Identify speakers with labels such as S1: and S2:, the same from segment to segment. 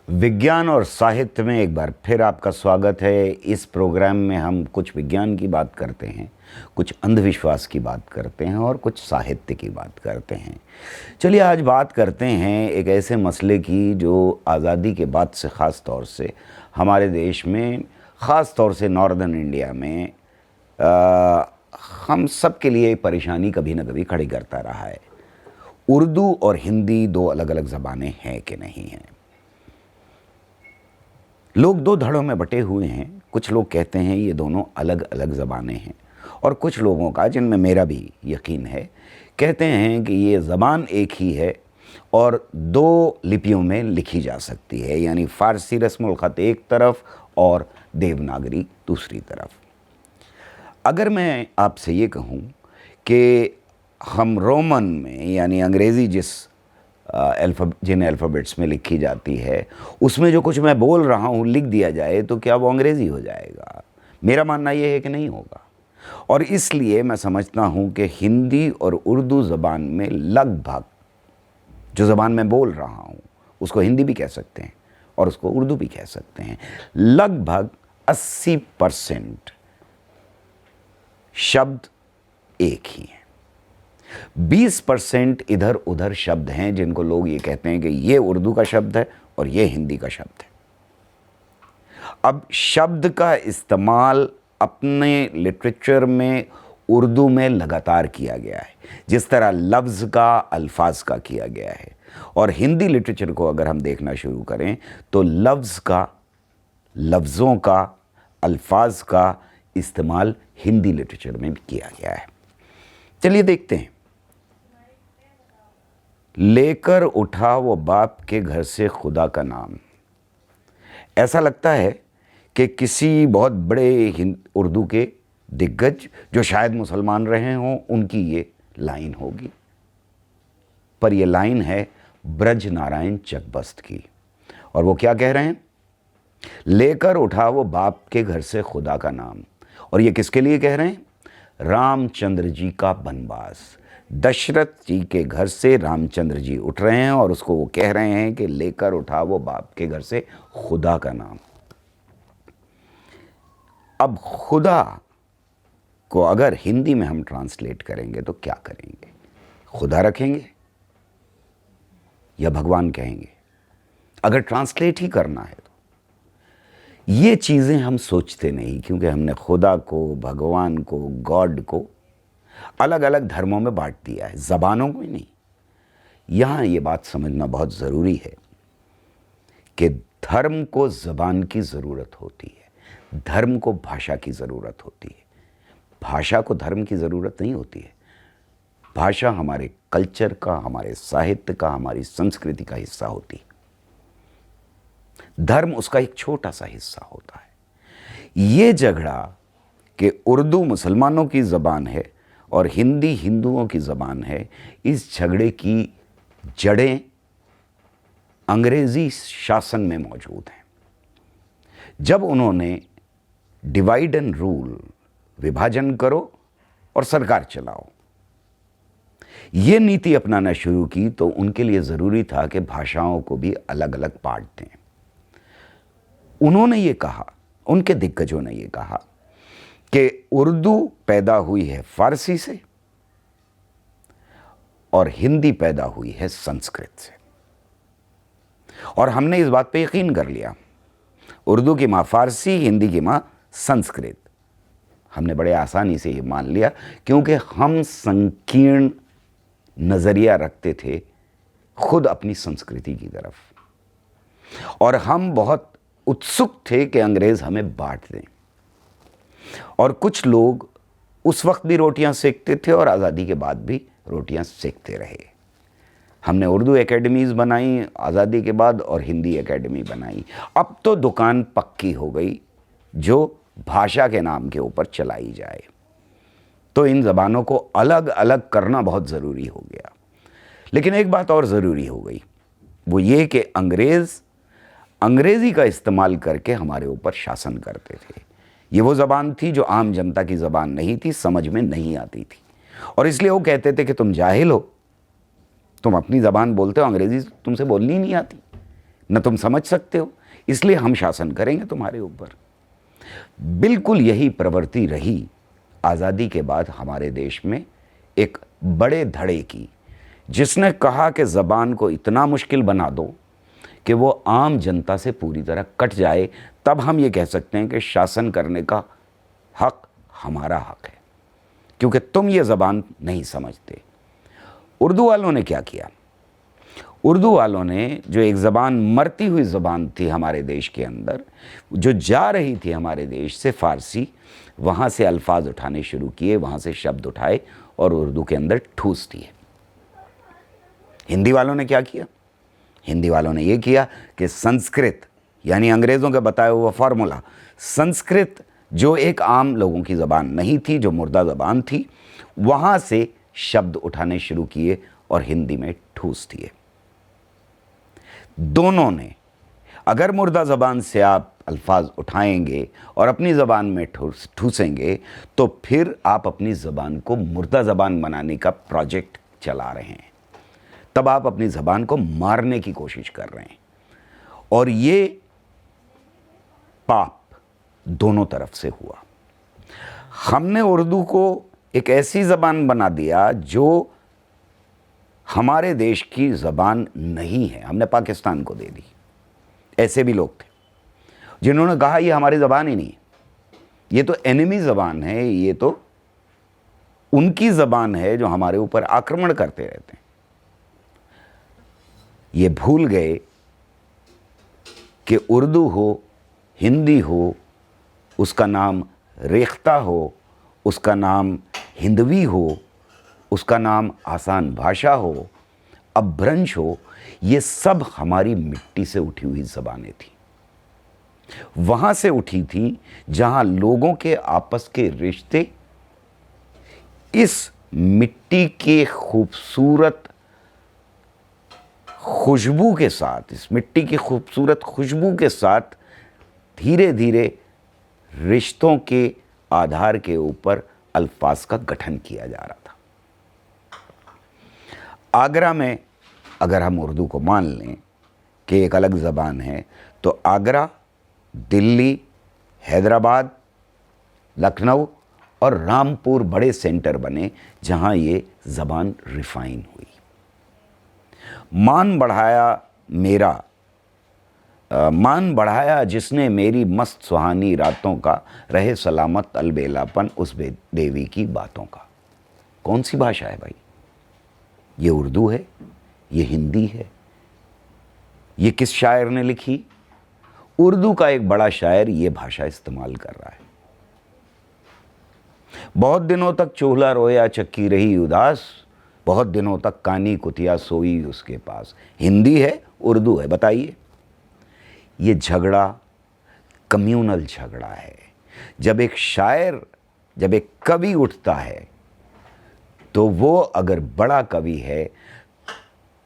S1: विज्ञान और साहित्य में एक बार फिर आपका स्वागत है। इस प्रोग्राम में हम कुछ विज्ञान की बात करते हैं, कुछ अंधविश्वास की बात करते हैं और कुछ साहित्य की बात करते हैं। चलिए आज बात करते हैं एक ऐसे मसले की जो आज़ादी के बाद से ख़ास तौर से हमारे देश में, ख़ास तौर से नॉर्दर्न इंडिया में हम सब के लिए परेशानी कभी ना कभी खड़ी करता रहा है। उर्दू और हिंदी दो अलग अलग ज़बानें हैं कि नहीं हैं। लोग दो धड़ों में बटे हुए हैं। कुछ लोग कहते हैं ये दोनों अलग अलग ज़बानें हैं और कुछ लोगों का, जिनमें मेरा भी यकीन है, कहते हैं कि ये ज़बान एक ही है और दो लिपियों में लिखी जा सकती है, यानी फ़ारसी रस्मुल ख़त एक तरफ और देवनागरी दूसरी तरफ। अगर मैं आपसे ये कहूँ कि हम रोमन में, यानी अंग्रेज़ी जिन अल्फ़ाबेट्स में लिखी जाती है, उसमें जो कुछ मैं बोल रहा हूँ लिख दिया जाए तो क्या वो अंग्रेज़ी हो जाएगा? मेरा मानना ये है कि नहीं होगा। और इसलिए मैं समझता हूँ कि हिंदी और उर्दू ज़बान में लगभग, जो ज़बान मैं बोल रहा हूँ उसको हिंदी भी कह सकते हैं और उसको उर्दू भी कह सकते हैं, लगभग 80% शब्द एक ही हैं। 20% इधर उधर शब्द हैं जिनको लोग ये कहते हैं कि ये उर्दू का शब्द है और ये हिंदी का शब्द है। अब शब्द का इस्तेमाल अपने लिटरेचर में उर्दू में लगातार किया गया है, जिस तरह लफ्ज़ का अल्फाज का किया गया है। और हिंदी लिटरेचर को अगर हम देखना शुरू करें तो लफ्ज़ का, लफ्ज़ों का, अल्फाज का इस्तेमाल हिंदी लिटरेचर में भी किया गया है। चलिए देखते हैं। लेकर उठा वो बाप के घर से खुदा का नाम। ऐसा लगता है कि किसी बहुत बड़े उर्दू के दिग्गज, जो शायद मुसलमान रहे हों, उनकी ये लाइन होगी, पर यह लाइन है ब्रज नारायण चकबस्त की। और वो क्या कह रहे हैं? लेकर उठा वो बाप के घर से खुदा का नाम। और ये किसके लिए कह रहे हैं? रामचंद्र जी का बनवास। दशरथ जी के घर से रामचंद्र जी उठ रहे हैं और उसको वो कह रहे हैं कि लेकर उठा वो बाप के घर से खुदा का नाम। अब खुदा को अगर हिंदी में हम ट्रांसलेट करेंगे तो क्या करेंगे? खुदा रखेंगे या भगवान कहेंगे? अगर ट्रांसलेट ही करना है तो ये चीज़ें हम सोचते नहीं, क्योंकि हमने खुदा को, भगवान को, गॉड को अलग अलग धर्मों में बांट दिया है, ज़बानों में नहीं। यहाँ ये बात समझना बहुत ज़रूरी है कि धर्म को ज़बान की ज़रूरत होती है, धर्म को भाषा की ज़रूरत होती है, भाषा को धर्म की ज़रूरत नहीं होती है। भाषा हमारे कल्चर का, हमारे साहित्य का, हमारी संस्कृति का हिस्सा होती है। धर्म उसका एक छोटा सा हिस्सा होता है। ये झगड़ा कि उर्दू मुसलमानों की ज़बान है और हिंदी हिंदुओं की ज़बान है, इस झगड़े की जड़ें अंग्रेज़ी शासन में मौजूद हैं। जब उन्होंने डिवाइड एंड रूल, विभाजन करो और सरकार चलाओ, ये नीति अपनाना शुरू की, तो उनके लिए ज़रूरी था कि भाषाओं को भी अलग अलग बांट दें। उन्होंने ये कहा, उनके दिग्गजों ने ये कहा कि उर्दू पैदा हुई है फारसी से और हिंदी पैदा हुई है संस्कृत से। और हमने इस बात पे यकीन कर लिया। उर्दू की माँ फारसी, हिंदी की माँ संस्कृत। हमने बड़े आसानी से ये मान लिया, क्योंकि हम संकीर्ण नज़रिया रखते थे खुद अपनी संस्कृति की तरफ, और हम बहुत उत्सुक थे कि अंग्रेज़ हमें बांट दें। और कुछ लोग उस वक्त भी रोटियां सेकते थे और आज़ादी के बाद भी रोटियां सेकते रहे। हमने उर्दू एकेडमीज़ बनाई आज़ादी के बाद और हिंदी एकेडमी बनाई। अब तो दुकान पक्की हो गई जो भाषा के नाम के ऊपर चलाई जाए। तो इन ज़बानों को अलग अलग करना बहुत ज़रूरी हो गया। लेकिन एक बात और ज़रूरी हो गई, वो ये कि अंग्रेज़ी का इस्तेमाल करके हमारे ऊपर शासन करते थे। ये वो ज़बान थी जो आम जनता की ज़बान नहीं थी, समझ में नहीं आती थी, और इसलिए वो कहते थे कि तुम जाहिल हो, तुम अपनी ज़बान बोलते हो, अंग्रेज़ी तुमसे बोलनी ही नहीं आती। न तुम समझ सकते हो, इसलिए हम शासन करेंगे तुम्हारे ऊपर। बिल्कुल यही प्रवृत्ति रही आज़ादी के बाद हमारे देश में एक बड़े धड़े की, जिसने कहा कि ज़बान को इतना मुश्किल बना दो कि वो आम जनता से पूरी तरह कट जाए, तब हम ये कह सकते हैं कि शासन करने का हक हमारा हक है, क्योंकि तुम ये ज़बान नहीं समझते। उर्दू वालों ने क्या किया? उर्दू वालों ने, जो एक ज़बान मरती हुई ज़बान थी हमारे देश के अंदर, जो जा रही थी हमारे देश से फ़ारसी, वहाँ से अल्फाज उठाने शुरू किए, वहाँ से शब्द उठाए और उर्दू के अंदर ठूस दिए। हिंदी वालों ने क्या किया? हिंदी वालों ने ये किया कि संस्कृत, यानी अंग्रेज़ों के बताया हुआ फार्मूला, संस्कृत जो एक आम लोगों की ज़बान नहीं थी, जो मुर्दा ज़बान थी, वहाँ से शब्द उठाने शुरू किए और हिंदी में ठूस दिए। दोनों ने, अगर मुर्दा ज़बान से आप अल्फाज उठाएंगे और अपनी ज़बान में ठूसेंगे, तो फिर आप अपनी ज़बान को मुर्दा ज़बान बनाने का प्रोजेक्ट चला रहे हैं, तब आप अपनी ज़बान को मारने की कोशिश कर रहे हैं। और ये पाप दोनों तरफ से हुआ। हमने उर्दू को एक ऐसी ज़बान बना दिया जो हमारे देश की ज़बान नहीं है, हमने पाकिस्तान को दे दी। ऐसे भी लोग थे जिन्होंने कहा ये हमारी ज़बान ही नहीं, ये तो एनिमी ज़बान है, ये तो उनकी ज़बान है जो हमारे ऊपर आक्रमण करते रहते हैं। ये भूल गए कि उर्दू हो, हिंदी हो, उसका नाम रेख्ता हो, उसका नाम हिंदवी हो, उसका नाम आसान भाषा हो, अपभ्रंश हो, ये सब हमारी मिट्टी से उठी हुई ज़बानें थी। वहाँ से उठी थी जहाँ लोगों के आपस के रिश्ते इस मिट्टी के खूबसूरत खुशबू के साथ, इस मिट्टी की खूबसूरत खुशबू के साथ धीरे धीरे रिश्तों के आधार के ऊपर अल्फाज का गठन किया जा रहा था। आगरा में, अगर हम उर्दू को मान लें कि एक अलग ज़बान है, तो आगरा, दिल्ली, हैदराबाद, लखनऊ और रामपुर बड़े सेंटर बने जहाँ ये ज़बान रिफ़ाइन हुई। मान बढ़ाया जिसने मेरी मस्त सुहानी रातों का, रहे सलामत अलबेलापन उस देवी की बातों का। कौन सी भाषा है भाई? ये उर्दू है, ये हिंदी है। ये किस शायर ने लिखी? उर्दू का एक बड़ा शायर ये भाषा इस्तेमाल कर रहा है। बहुत दिनों तक चूल्हा रोया चक्की रही उदास, बहुत दिनों तक कानी कुतिया सोई उसके पास। हिंदी है, उर्दू है, बताइए। ये झगड़ा कम्यूनल झगड़ा है। जब एक शायर, जब एक कवि उठता है, तो वो अगर बड़ा कवि है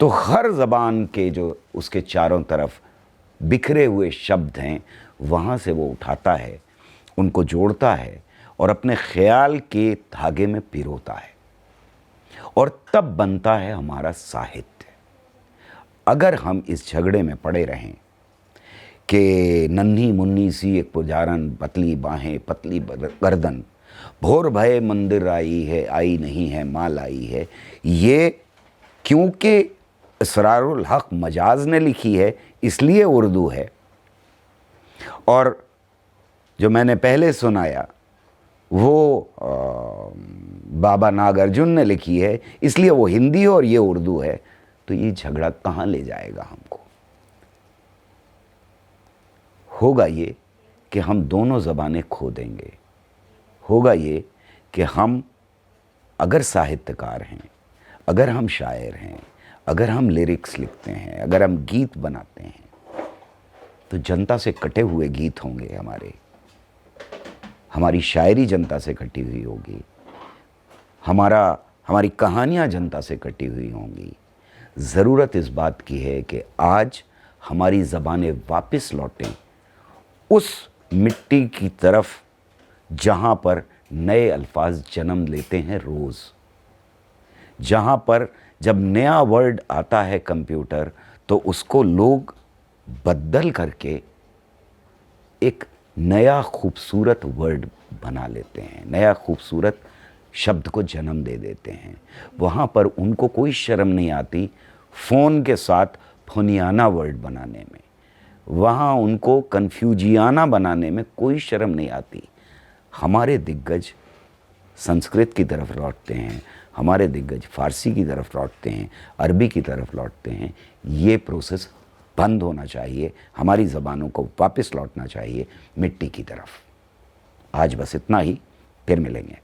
S1: तो हर ज़बान के जो उसके चारों तरफ बिखरे हुए शब्द हैं, वहाँ से वो उठाता है, उनको जोड़ता है और अपने ख्याल के धागे में पिरोता है, और तब बनता है हमारा साहित्य। अगर हम इस झगड़े में पड़े रहें कि नन्ही मुन्नी सी एक पुजारन, पतली बाहें पतली गर्दन, भोर भये मंदिर आई है, आई नहीं है माल आई है, ये क्योंकि इसरारुल हक मजाज ने लिखी है इसलिए उर्दू है, और जो मैंने पहले सुनाया वो बाबा नागार्जुन ने लिखी है इसलिए वो हिंदी है और ये उर्दू है, तो ये झगड़ा कहाँ ले जाएगा हमको? होगा ये कि हम दोनों ज़बानें खो देंगे। होगा ये कि हम अगर साहित्यकार हैं, अगर हम शायर हैं, अगर हम लिरिक्स लिखते हैं, अगर हम गीत बनाते हैं, तो जनता से कटे हुए गीत होंगे हमारी शायरी जनता से कटी हुई होगी, हमारी कहानियाँ जनता से कटी हुई होंगी। ज़रूरत इस बात की है कि आज हमारी ज़बानें वापस लौटें उस मिट्टी की तरफ जहाँ पर नए अल्फाज जन्म लेते हैं रोज़, जहाँ पर जब नया वर्ड आता है कंप्यूटर, तो उसको लोग बदल करके एक नया खूबसूरत वर्ड बना लेते हैं, नया खूबसूरत शब्द को जन्म दे देते हैं। वहाँ पर उनको कोई शर्म नहीं आती फ़ोन के साथ फोनियाना वर्ड बनाने में, वहाँ उनको कन्फ्यूजियाना बनाने में कोई शर्म नहीं आती। हमारे दिग्गज संस्कृत की तरफ लौटते हैं, हमारे दिग्गज फ़ारसी की तरफ लौटते हैं, अरबी की तरफ लौटते हैं। ये प्रोसेस बंद होना चाहिए, हमारी ज़बानों को वापस लौटना चाहिए मिट्टी की तरफ। आज बस इतना ही, फिर मिलेंगे।